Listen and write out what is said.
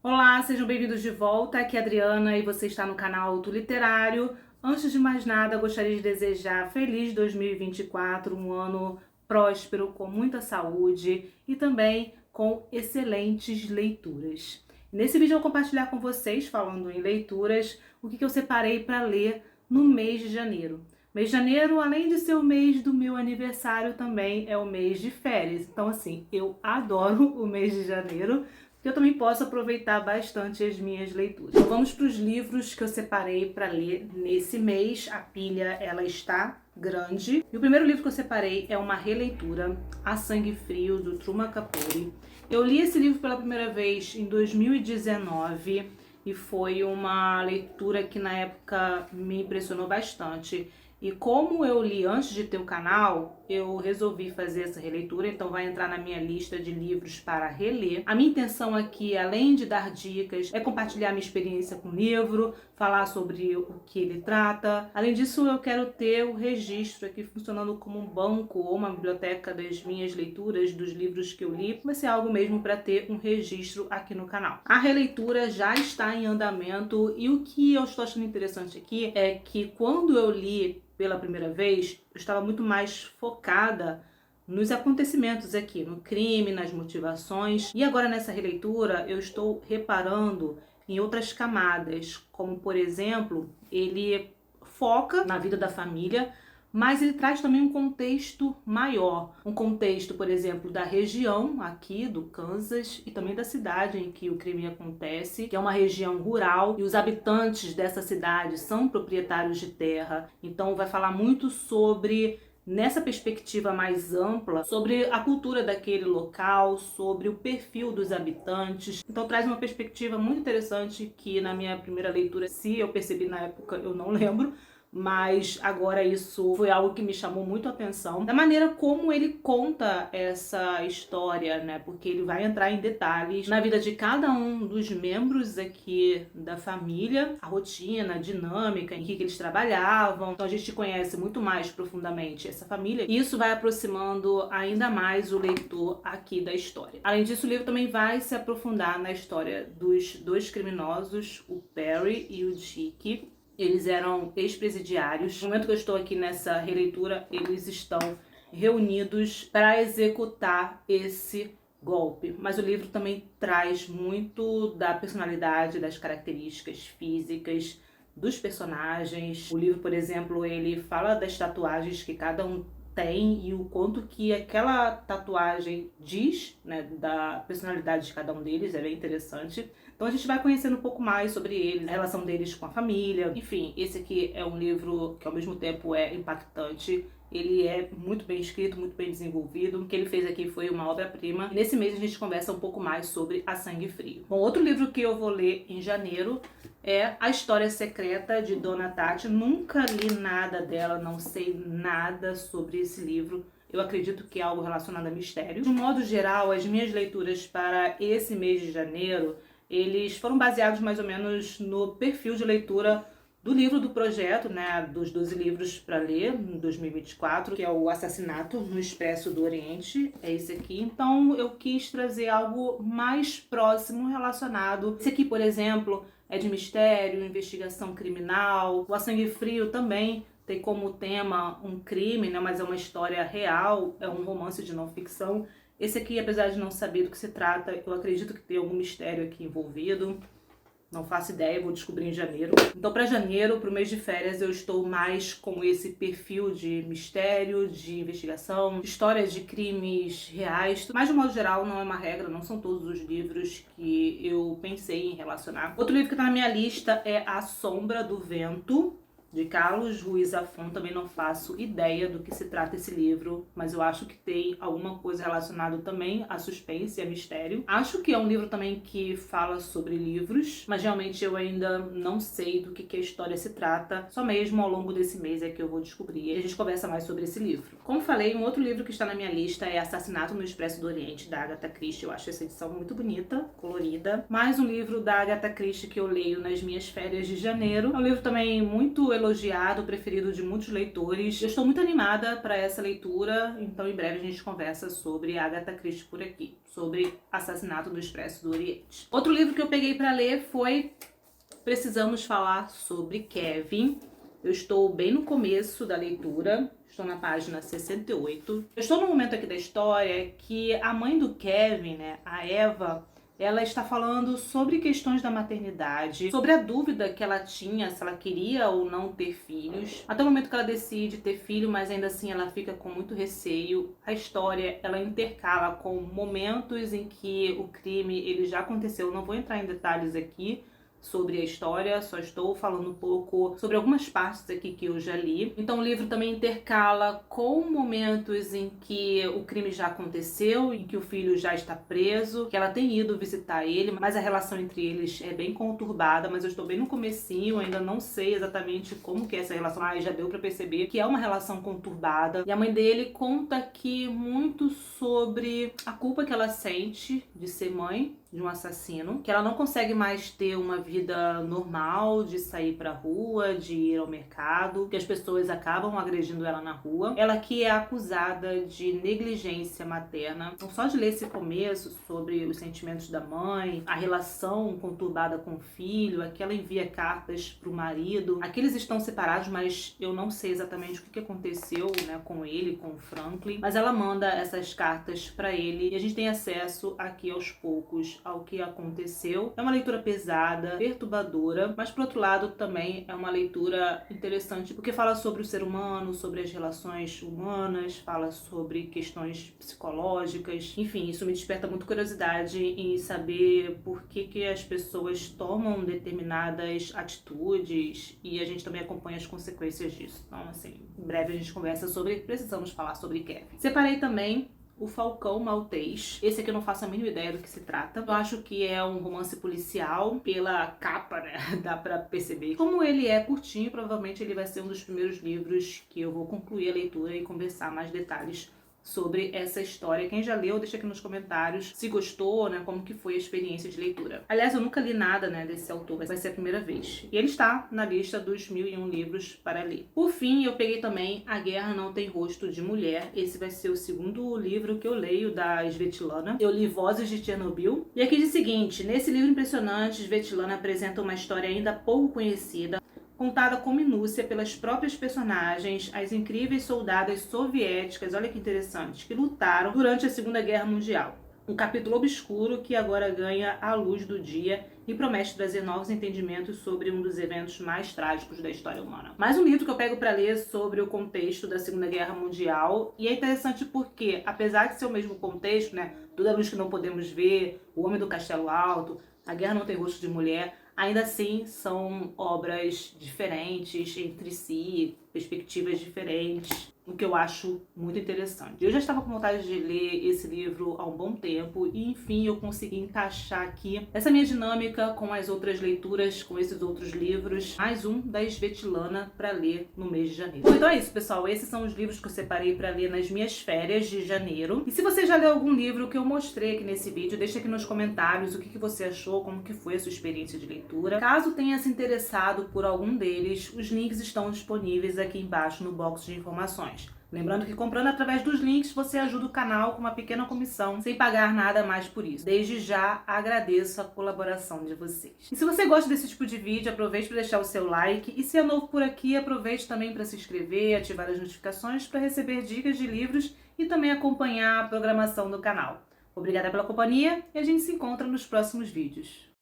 Olá, sejam bem-vindos de volta. Aqui é a Adriana e você está no canal Auto Literário. Antes de mais nada, gostaria de desejar feliz 2024, um ano próspero, com muita saúde e também com excelentes leituras. Nesse vídeo eu vou compartilhar com vocês, falando em leituras, o que eu separei para ler no mês de janeiro. Mês de janeiro, além de ser o mês do meu aniversário, também é o mês de férias. Então, assim, eu adoro o mês de janeiro, que eu também posso aproveitar bastante as minhas leituras. Então vamos para os livros que eu separei para ler nesse mês. A pilha, ela está grande. E o primeiro livro que eu separei é uma releitura, A Sangue Frio, do Truman Capote. Eu li esse livro pela primeira vez em 2019 e foi uma leitura que na época me impressionou bastante. E como eu li antes de ter o canal, eu resolvi fazer essa releitura, então vai entrar na minha lista de livros para reler. A minha intenção aqui, além de dar dicas, é compartilhar minha experiência com o livro, falar sobre o que ele trata. Além disso, eu quero ter o registro aqui funcionando como um banco ou uma biblioteca das minhas leituras, dos livros que eu li. Vai ser algo mesmo para ter um registro aqui no canal. A releitura já está em andamento e o que eu estou achando interessante aqui é que quando eu li pela primeira vez, eu estava muito mais focada nos acontecimentos aqui, no crime, nas motivações. E agora nessa releitura eu estou reparando em outras camadas, como por exemplo, ele foca na vida da família, mas ele traz também um contexto maior. Um contexto, por exemplo, da região aqui do Kansas e também da cidade em que o crime acontece, que é uma região rural e os habitantes dessa cidade são proprietários de terra. Então vai falar muito sobre, nessa perspectiva mais ampla, sobre a cultura daquele local, sobre o perfil dos habitantes. Então traz uma perspectiva muito interessante que na minha primeira leitura, se eu percebi na época, eu não lembro, mas agora isso foi algo que me chamou muito a atenção, da maneira como ele conta essa história, né? Porque ele vai entrar em detalhes na vida de cada um dos membros aqui da família, a rotina, a dinâmica, em que eles trabalhavam. Então a gente conhece muito mais profundamente essa família e isso vai aproximando ainda mais o leitor aqui da história. Além disso, o livro também vai se aprofundar na história dos dois criminosos, o Perry e o Dick. Eles eram ex-presidiários. No momento que eu estou aqui nessa releitura, eles estão reunidos para executar esse golpe. Mas o livro também traz muito da personalidade, das características físicas dos personagens. O livro, por exemplo, ele fala das tatuagens que cada um tem e o quanto que aquela tatuagem diz, né, da personalidade de cada um deles. É bem interessante. Então a gente vai conhecendo um pouco mais sobre eles, a relação deles com a família. Enfim, esse aqui é um livro que ao mesmo tempo é impactante. Ele é muito bem escrito, muito bem desenvolvido. O que ele fez aqui foi uma obra-prima. Nesse mês a gente conversa um pouco mais sobre A Sangue Frio. Bom, outro livro que eu vou ler em janeiro é A História Secreta, de Dona Tartt. Nunca li nada dela, não sei nada sobre esse livro. Eu acredito que é algo relacionado a mistério. De um modo geral, as minhas leituras para esse mês de janeiro, eles foram baseados mais ou menos no perfil de leitura do livro do projeto, né, dos 12 livros para ler em 2024, que é o Assassinato no Expresso do Oriente, é esse aqui. Então eu quis trazer algo mais próximo relacionado. Esse aqui, por exemplo, é de mistério, investigação criminal. O A Sangue Frio também tem como tema um crime, né, mas é uma história real, é um romance de não ficção. Esse aqui, apesar de não saber do que se trata, eu acredito que tem algum mistério aqui envolvido. Não faço ideia, vou descobrir em janeiro. Então, para janeiro, para o mês de férias, eu estou mais com esse perfil de mistério, de investigação, histórias de crimes reais. Mas, de modo geral, não é uma regra, não são todos os livros que eu pensei em relacionar. Outro livro que está na minha lista é A Sombra do Vento, de Carlos Ruiz Zafón. Também não faço ideia do que se trata esse livro, mas eu acho que tem alguma coisa relacionada também a suspense e a mistério. Acho que é um livro também que fala sobre livros, mas realmente eu ainda não sei do que a história se trata. Só mesmo ao longo desse mês é que eu vou descobrir e a gente conversa mais sobre esse livro. Como falei, um outro livro que está na minha lista é Assassinato no Expresso do Oriente, da Agatha Christie. Eu acho essa edição muito bonita, colorida. Mais um livro da Agatha Christie que eu leio nas minhas férias de janeiro. É um livro também muito elogiado, preferido de muitos leitores. Eu estou muito animada para essa leitura, então em breve a gente conversa sobre Agatha Christie por aqui, sobre Assassinato do Expresso do Oriente. Outro livro que eu peguei para ler foi Precisamos Falar sobre Kevin. Eu estou bem no começo da leitura, estou na página 68. Eu estou no momento aqui da história que a mãe do Kevin, né, a Eva, ela está falando sobre questões da maternidade, sobre a dúvida que ela tinha se ela queria ou não ter filhos. Até o momento que ela decide ter filho, mas ainda assim ela fica com muito receio. A história, ela intercala com momentos em que o crime ele já aconteceu. Não vou entrar em detalhes aqui sobre a história, só estou falando um pouco sobre algumas partes aqui que eu já li. Então o livro também intercala com momentos em que o crime já aconteceu, em que o filho já está preso, que ela tem ido visitar ele, mas a relação entre eles é bem conturbada, mas eu estou bem no comecinho, ainda não sei exatamente como que é essa relação, já deu pra perceber que é uma relação conturbada. E a mãe dele conta aqui muito sobre a culpa que ela sente de ser mãe de um assassino, que ela não consegue mais ter uma vida normal, de sair pra rua, de ir ao mercado, que as pessoas acabam agredindo ela na rua. Ela que é acusada de negligência materna. Então só de ler esse começo sobre os sentimentos da mãe, a relação conturbada com o filho, aqui ela envia cartas pro marido, aqui eles estão separados, mas eu não sei exatamente o que aconteceu, né, com ele, com o Franklin, mas ela manda essas cartas pra ele e a gente tem acesso aqui aos poucos ao que aconteceu. É uma leitura pesada, perturbadora, mas por outro lado também é uma leitura interessante porque fala sobre o ser humano, sobre as relações humanas, fala sobre questões psicológicas, enfim, isso me desperta muito curiosidade em saber por que as pessoas tomam determinadas atitudes e a gente também acompanha as consequências disso. Então, assim, em breve a gente conversa sobre, precisamos falar sobre Kevin. Separei também O Falcão Maltês. Esse aqui eu não faço a mínima ideia do que se trata. Eu acho que é um romance policial. Pela capa, né, dá pra perceber. Como ele é curtinho, provavelmente ele vai ser um dos primeiros livros que eu vou concluir a leitura e conversar mais detalhes sobre essa história. Quem já leu, deixa aqui nos comentários se gostou, né, como que foi a experiência de leitura. Aliás, eu nunca li nada, né, desse autor, vai ser a primeira vez. E ele está na lista dos 1001 livros para ler. Por fim, eu peguei também A Guerra Não Tem Rosto de Mulher. Esse vai ser o segundo livro que eu leio da Svetlana. Eu li Vozes de Chernobyl. E aqui diz o seguinte: nesse livro impressionante, Svetlana apresenta uma história ainda pouco conhecida, contada com minúcia pelas próprias personagens, as incríveis soldadas soviéticas, olha que interessante, que lutaram durante a Segunda Guerra Mundial. Um capítulo obscuro que agora ganha a luz do dia e promete trazer novos entendimentos sobre um dos eventos mais trágicos da história humana. Mais um livro que eu pego para ler sobre o contexto da Segunda Guerra Mundial, e é interessante porque, apesar de ser o mesmo contexto, né, Toda a Luz que Não Podemos Ver, O Homem do Castelo Alto, A Guerra Não Tem Rosto de Mulher, ainda assim são obras diferentes entre si, perspectivas diferentes, o que eu acho muito interessante. Eu já estava com vontade de ler esse livro há um bom tempo e enfim eu consegui encaixar aqui essa minha dinâmica com as outras leituras, com esses outros livros, mais um da Svetlana para ler no mês de janeiro. Bom, então é isso, pessoal, esses são os livros que eu separei para ler nas minhas férias de janeiro. E se você já leu algum livro que eu mostrei aqui nesse vídeo, deixa aqui nos comentários o que você achou, como que foi a sua experiência de leitura. Caso tenha se interessado por algum deles, os links estão disponíveis aqui embaixo no box de informações. Lembrando que comprando através dos links você ajuda o canal com uma pequena comissão, sem pagar nada mais por isso. Desde já agradeço a colaboração de vocês. E se você gosta desse tipo de vídeo, aproveite para deixar o seu like. E se é novo por aqui, aproveite também para se inscrever, ativar as notificações para receber dicas de livros e também acompanhar a programação do canal. Obrigada pela companhia e a gente se encontra nos próximos vídeos.